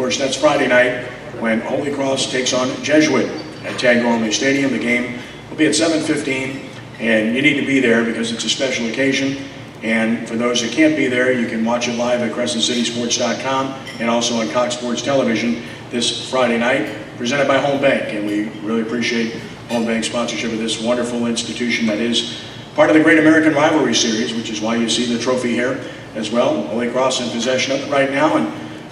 course, that's Friday night when Holy Cross takes on Jesuit at Tad Gormley Stadium. The game will be at 7:15, and you need to be there because it's a special occasion. And for those that can't be there, you can watch it live at CrescentCitySports.com and also on Cox Sports Television this Friday night, presented by Home Bank. And we really appreciate Home Bank's sponsorship of this wonderful institution that is part of the Great American Rivalry Series, which is why you see the trophy here as well. Holy Cross in possession of it right now, and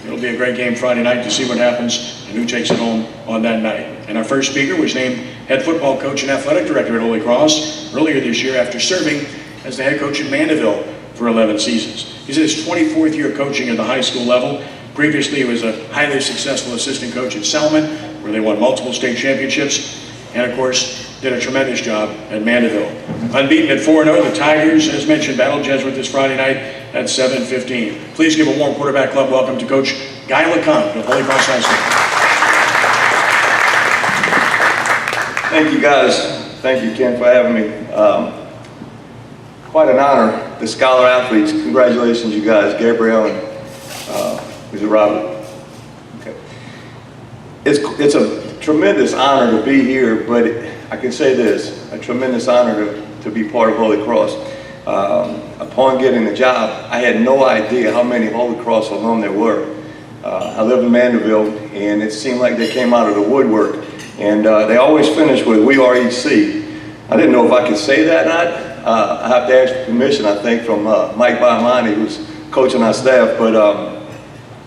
it'll be a great game Friday night to see what happens and who takes it home on that night. And our first speaker was named head football coach and athletic director at Holy Cross earlier this year after serving as the head coach at Mandeville for 11 seasons. He's in his 24th year coaching at the high school level. Previously, he was a highly successful assistant coach at Selman, where they won multiple state championships, and of course, did a tremendous job at Mandeville. Unbeaten at 4-0, the Tigers, as mentioned, battled Jesuit this Friday night at 7:15. Please give a warm quarterback club welcome to Coach Guy LeCompte of Holy Cross High School. Thank you, guys. Thank you, Ken, for having me. Quite an honor. The Scholar Athletes, congratulations, you guys. Gabrielle and is it Robert? Okay. It's a tremendous honor to be here, but I can say this, a tremendous honor to be part of Holy Cross. Upon getting the job, I had no idea how many Holy Cross alum there were. I live in Mandeville, and it seemed like they came out of the woodwork. And they always finish with, "We are EC." I didn't know if I could say that or not. I have to ask permission, I think, from Mike Baimani, who's coaching our staff, but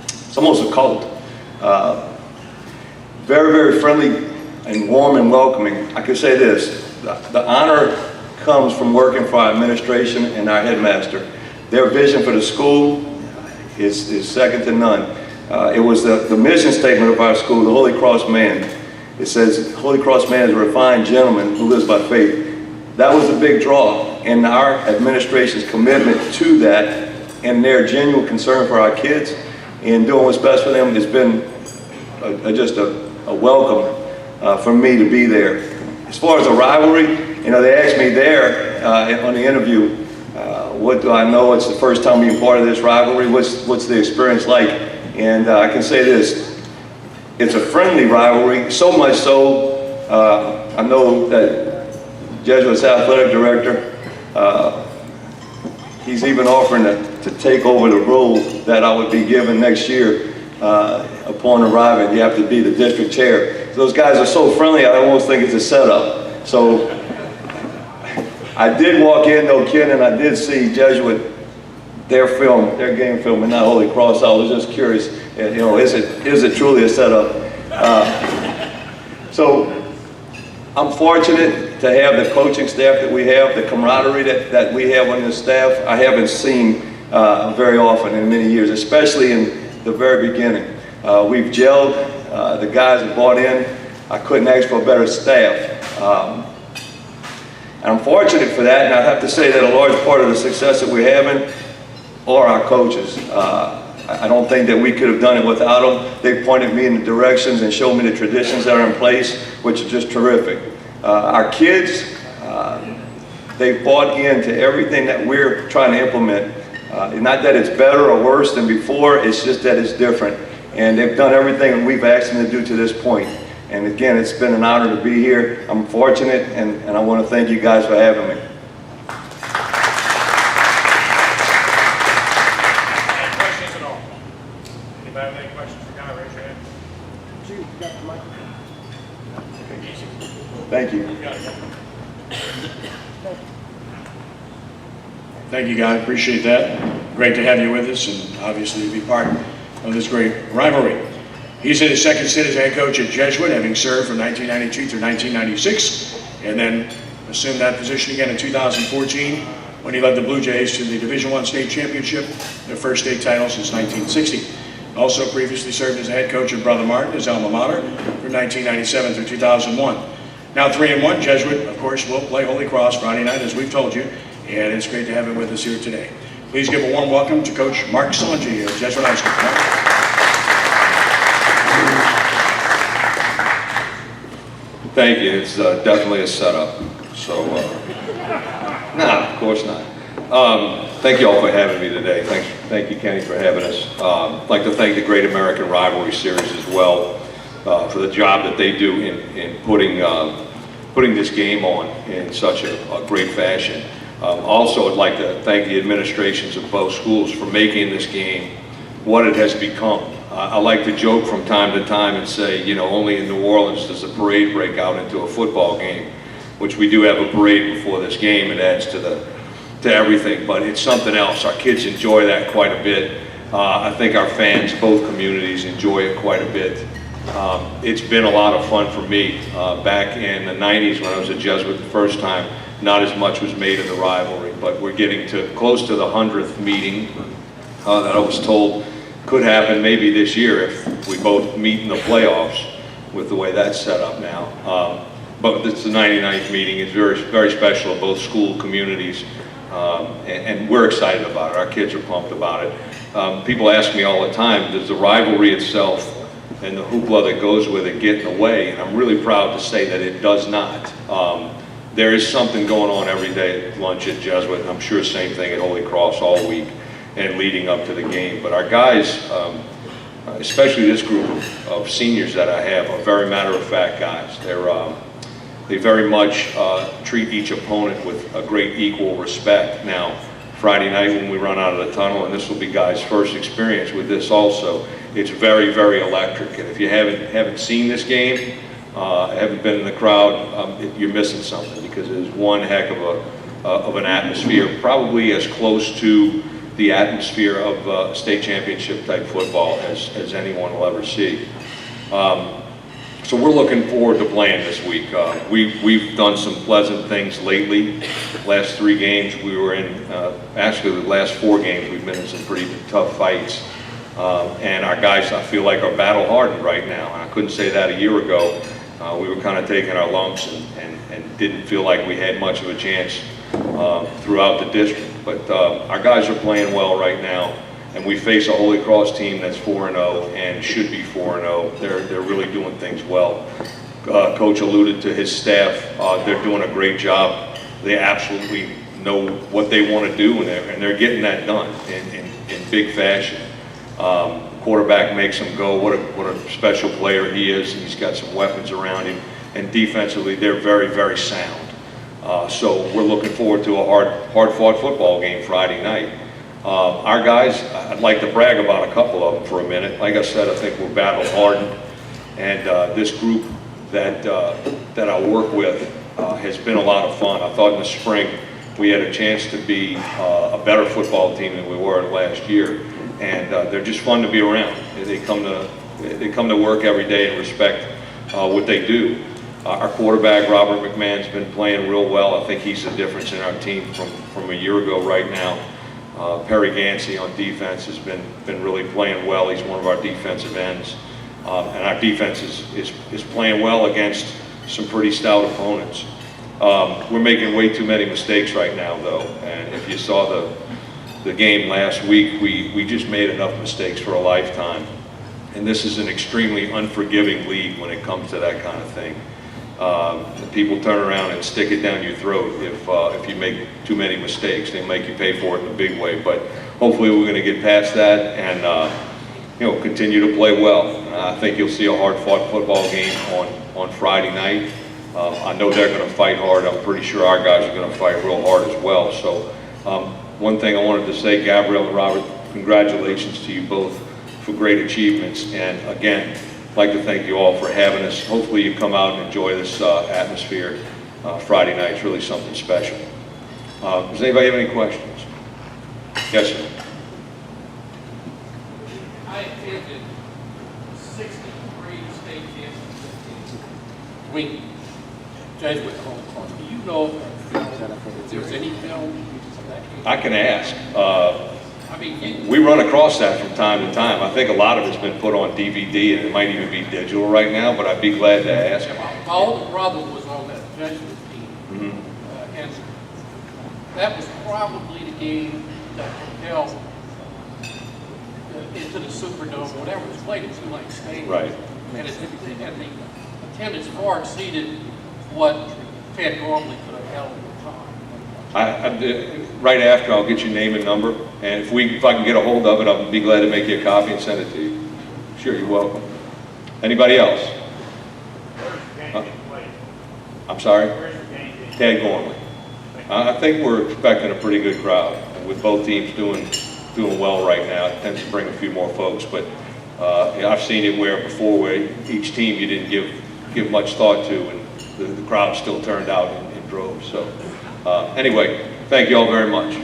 it's almost a cult. Very, very friendly and warm and welcoming. I can say this, the honor comes from working for our administration and our headmaster. Their vision for the school is second to none. It was the mission statement of our school, the Holy Cross Man. It says, Holy Cross Man is a refined gentleman who lives by faith. That was a big draw, and our administration's commitment to that and their genuine concern for our kids and doing what's best for them has been just a welcome for me to be there. As far as the rivalry, you know, they asked me there on the interview, what do I know? It's the first time being part of this rivalry. What's the experience like? And I can say this, it's a friendly rivalry, so much so, I know that Jesuit's athletic director, he's even offering to take over the role that I would be given next year upon arriving. You have to be the district chair. Those guys are so friendly, I almost think it's a setup. So I did walk in though, Ken, and I did see Jesuit, their game film, and not Holy Cross. I was just curious, you know, is it truly a setup? So I'm fortunate to have the coaching staff that we have, the camaraderie that we have on the staff. I haven't seen very often in many years, especially in the very beginning. We've gelled, the guys have bought in. I couldn't ask for a better staff. And I'm fortunate for that, and I have to say that a large part of the success that we're having are our coaches. I don't think that we could have done it without them. They pointed me in the directions and showed me the traditions that are in place, which are just terrific. Our kids, they've bought into everything that we're trying to implement. Not that it's better or worse than before, it's just that it's different. And they've done everything that we've asked them to do to this point. And again, it's been an honor to be here. I'm fortunate, and I want to thank you guys for having me. Any questions at all? Anybody have any questions for Guy? Raise your hand. You got the microphone. Thank you. Thank you, Guy. Appreciate that. Great to have you with us, and obviously to be part of this great rivalry. He's in his second stint as head coach at Jesuit, having served from 1992 through 1996, and then assumed that position again in 2014 when he led the Blue Jays to the Division I state championship, their first state title since 1960. Also previously served as a head coach at Brother Martin, his alma mater, from 1997 through 2001. Now 3-1, Jesuit, of course, will play Holy Cross Friday night, as we've told you, and it's great to have him with us here today. Please give a warm welcome to Coach Mark Songy of Jesuit High School. Thank you. It's definitely a setup. So, nah, of course not. Thank you all for having me today. Thanks Thank you, Kenny, for having us. I'd like to thank the Great American Rivalry Series as well for the job that they do in putting this game on in such a great fashion. Also, I'd like to thank the administrations of both schools for making this game what it has become. I like to joke from time to time and say, you know, only in New Orleans does a parade break out into a football game, which we do have a parade before this game. It adds to everything, but it's something else. Our kids enjoy that quite a bit. I think our fans, both communities, enjoy it quite a bit. It's been a lot of fun for me. Back in the 90s when I was a Jesuit the first time, not as much was made of the rivalry, but we're getting close to the 100th meeting that I was told could happen maybe this year if we both meet in the playoffs with the way that's set up now. But it's the 99th meeting. It's very, very special to both school communities, and we're excited about it. Our kids are pumped about it. People ask me all the time, does the rivalry itself and the hoopla that goes with it get in the way? And I'm really proud to say that it does not. There is something going on every day at lunch at Jesuit, and I'm sure same thing at Holy Cross all week and leading up to the game. But our guys, especially this group of seniors that I have, are very matter-of-fact guys. They very much treat each opponent with a great equal respect. Now, Friday night when we run out of the tunnel, and this will be Guy's first experience with this also, it's very, very electric. And if you haven't seen this game, haven't been in the crowd, you're missing something, because it is one heck of an atmosphere, probably as close to the atmosphere of state championship type football as anyone will ever see. So we're looking forward to playing this week. We've done some pleasant things lately. Last 3 games we were in, actually the last 4 games we've been in some pretty tough fights. And our guys, I feel like, are battle hardened right now. And I couldn't say that a year ago. We were kind of taking our lumps and didn't feel like we had much of a chance throughout the district. But our guys are playing well right now, and we face a Holy Cross team that's 4-0 and should be 4-0. They're really doing things well. Coach alluded to his staff. They're doing a great job. They absolutely know what they want to do, and they're getting that done in big fashion. Quarterback makes him go. What a special player he is. He's got some weapons around him, and defensively they're very, very sound. So we're looking forward to a hard-fought football game Friday night. Our guys, I'd like to brag about a couple of them for a minute. Like I said, I think we're battle-hardened, and this group that I work with has been a lot of fun. I thought in the spring we had a chance to be a better football team than we were last year, and they're just fun to be around. They come to work every day and respect what they do. Our quarterback, Robert McMahon's been playing real well. I think he's the difference in our team from a year ago right now. Perry Gansey on defense has been really playing well. He's one of our defensive ends. And our defense is playing well against some pretty stout opponents. We're making way too many mistakes right now, though. And if you saw the game last week, we just made enough mistakes for a lifetime. And this is an extremely unforgiving league when it comes to that kind of thing. People turn around and stick it down your throat if you make too many mistakes. They make you pay for it in a big way. But hopefully we're going to get past that and continue to play well. I think you'll see a hard-fought football game on Friday night. I know they're going to fight hard. I'm pretty sure our guys are going to fight real hard as well. So one thing I wanted to say, Gabrielle and Robert, congratulations to you both for great achievements. And again, I'd like to thank you all for having us. Hopefully you come out and enjoy this atmosphere Friday night. It's really something special. Does anybody have any questions? Yes, sir. I attended 63 state championship games between Jesuit and Holy Cross. Do you know if there's any film of that game? I can ask. I mean, We run across that from time to time. I think a lot of it's been put on DVD, and it might even be digital right now, but I'd be glad to ask. my older brother was on that Jesuit team, and that was probably the game that propelled into the Superdome, whatever was played at Tulane Stadium. Right. And the attendance far exceeded what Tad Gormley could have held at the time. Right after, I'll get your name and number, And if I can get a hold of it, I'll be glad to make you a copy and send it to you. Sure, you're welcome. Anybody else? I'm sorry? Tad Gormley. I think we're expecting a pretty good crowd. With both teams doing well right now, it tends to bring a few more folks. But I've seen it before where each team you didn't give much thought to, and the crowd still turned out in droves. So anyway, thank you all very much.